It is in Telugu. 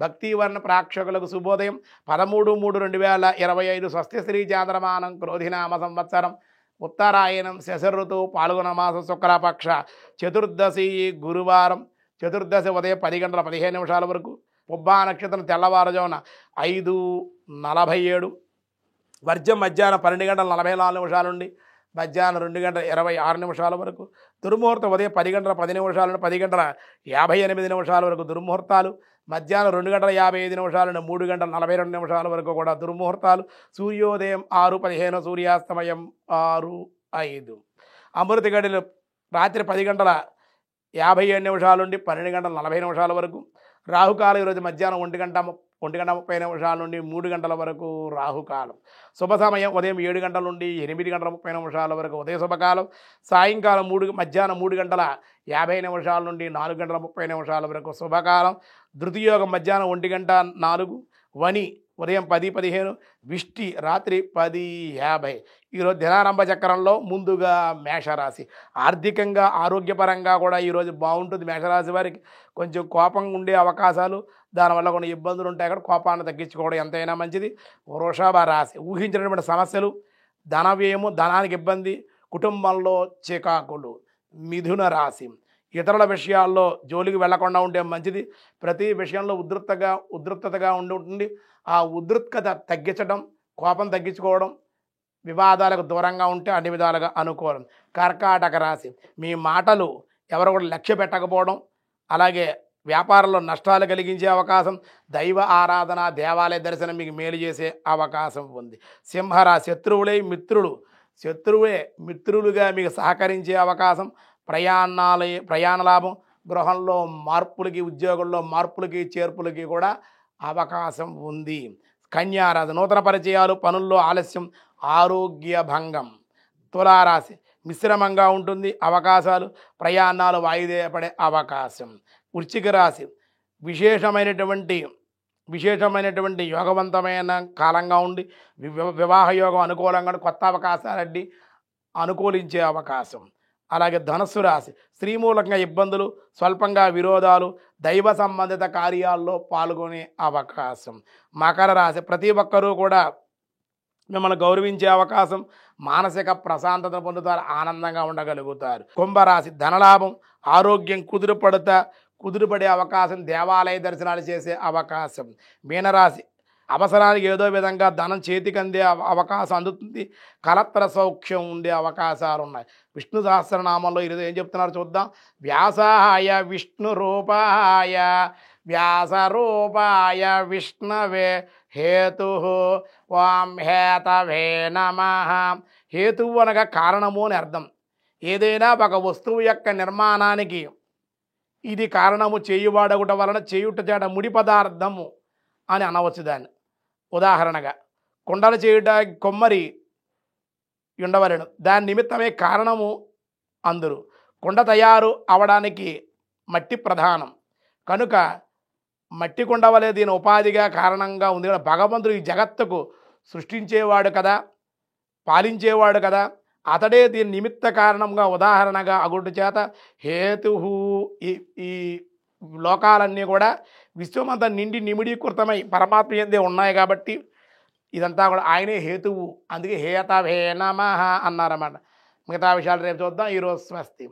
భక్తివర్ణ ప్రేక్షకులకు శుభోదయం 13/3/2025 స్వస్తి శ్రీ చాంద్రమానం క్రోధినామ సంవత్సరం ఉత్తరాయణం శశఋతువు పాల్గొన మాసం శుక్లపక్ష చతుర్దశి గురువారం చతుర్దశి ఉదయం 10:15 వరకు పుబ్బా నక్షత్రం తెల్లవారుజామున 5:47 వర్జం మధ్యాహ్నం 12:44 నుండి మధ్యాహ్నం 2:26 వరకు దుర్ముహూర్తం ఉదయం 10:10 నుండి 10:58 వరకు దుర్ముహూర్తాలు మధ్యాహ్నం 2:55 నుండి 3:42 వరకు కూడా దుర్ముహూర్తాలు సూర్యోదయం 6:15 సూర్యాస్తమయం 6:05 అమృత గడిలు రాత్రి 10:57 నుండి 12:40 వరకు రాహుకాలం ఈరోజు మధ్యాహ్నం 1:30 నుండి 3 గంటల వరకు రాహుకాలం శుభ సమయం ఉదయం 7 గంటల నుండి 8:30 వరకు ఉదయ శుభకాలం సాయంకాలం మధ్యాహ్నం 3:50 నుండి 4:30 వరకు శుభకాలం ధృతియోగం మధ్యాహ్నం 1:04 వని ఉదయం 10:15 విష్టి రాత్రి 10:50 ఈరోజు దినారంభ చక్రంలో ముందుగా మేషరాశి ఆర్థికంగా ఆరోగ్యపరంగా కూడా ఈరోజు బాగుంటుంది. మేషరాశి వారికి కొంచెం కోపం ఉండే అవకాశాలు దానివల్ల కొన్ని ఇబ్బందులు ఉంటాయి. అక్కడ కోపాన్ని తగ్గించుకోవడం ఎంతైనా మంచిది. వృషభ రాశి ఊహించినటువంటి సమస్యలు ధన వ్యయము ధనానికి ఇబ్బంది కుటుంబంలో చికాకులు. మిథున రాశి ఇతరుల విషయాల్లో జోలికి వెళ్లకుండా ఉంటే మంచిది. ప్రతి విషయంలో ఉద్రిక్తతగా ఉంటుంది. ఆ ఉద్రిక్తత తగ్గించడం కోపం తగ్గించుకోవడం వివాదాలకు దూరంగా ఉంటే అన్ని విధాలుగా అనుకూలం. కర్కాటక రాశి మీ మాటలు ఎవరు కూడా లక్ష్య పెట్టకపోవడం అలాగే వ్యాపారంలో నష్టాలు కలిగించే అవకాశం దైవ ఆరాధన దేవాలయ దర్శనం మీకు మేలు చేసే అవకాశం ఉంది. సింహరాశి శత్రువే మిత్రులుగా మీకు సహకరించే అవకాశం ప్రయాణ లాభం గృహంలో మార్పులకి ఉద్యోగంలో మార్పులకి చేర్పులకి కూడా అవకాశం ఉంది. కన్యారాశి నూతన పరిచయాలు పనుల్లో ఆలస్యం ఆరోగ్య భంగం. తులారాశి మిశ్రమంగా ఉంటుంది అవకాశాలు ప్రయాణాలు వాయిదా పడే అవకాశం. వృశ్చిక రాశి విశేషమైనటువంటి యోగవంతమైన కాలంగా ఉండి వివాహ యోగం అనుకూలంగా కొత్త అవకాశాలన్నీ అనుకూలించే అవకాశం. అలాగే ధనుస్సు రాశి స్త్రీ మూలంగా ఇబ్బందులు స్వల్పంగా విరోధాలు దైవ సంబంధిత కార్యాల్లో పాల్గొనే అవకాశం. మకర రాశి ప్రతి ఒక్కరూ కూడా మిమ్మల్ని గౌరవించే అవకాశం మానసిక ప్రశాంతత పొందుతారు ఆనందంగా ఉండగలుగుతారు. కుంభరాశి ధనలాభం ఆరోగ్యం కుదురుపడే అవకాశం దేవాలయ దర్శనాలు చేసే అవకాశం. మీనరాశి అవసరానికి ఏదో విధంగా ధనం చేతికి అందే అవకాశం అందుతుంది. కలత్ర సౌఖ్యం ఉండే అవకాశాలు ఉన్నాయి. విష్ణు సహస్రనామంలో ఈరోజు ఏం చెప్తున్నారు చూద్దాం. వ్యాసాయ విష్ణు రూపాయ వ్యాసరూపాయ విష్ణవే హేతు ఓం హేతవే నమః. హేతువు అనగా కారణము అని అర్థం. ఏదైనా ఒక వస్తువు యొక్క నిర్మాణానికి ఇది కారణము చేయువాడగుట వలన చేయుట చేట ముడి పదార్థము అని అనవచ్చు. దాన్ని ఉదాహరణగా కుండలు చేయుటానికి కొమ్మరి ఉండవలను దాని నిమిత్తమే కారణము అందరు. కుండ తయారు అవడానికి మట్టి ప్రధానం కనుక మట్టి కుండ వలె దీని ఉపాధిగా కారణంగా ఉంది. భగవంతుడు ఈ జగత్తుకు సృష్టించేవాడు కదా పాలించేవాడు కదా అతడే దీని నిమిత్త కారణంగా ఉదాహరణగా అగుడు చేత హేతు ఈ లోకాలన్నీ కూడా విశ్వమంతా నిండి నిమిడీకృతమై పరమాత్మ యందే ఉన్నాయి కాబట్టి ఇదంతా కూడా ఆయనే హేతువు. అందుకే హేతవే నమః అన్నారన్నమాట. మిగతా విషయాలు రేపు చూద్దాం. ఈరోజు స్వస్తి.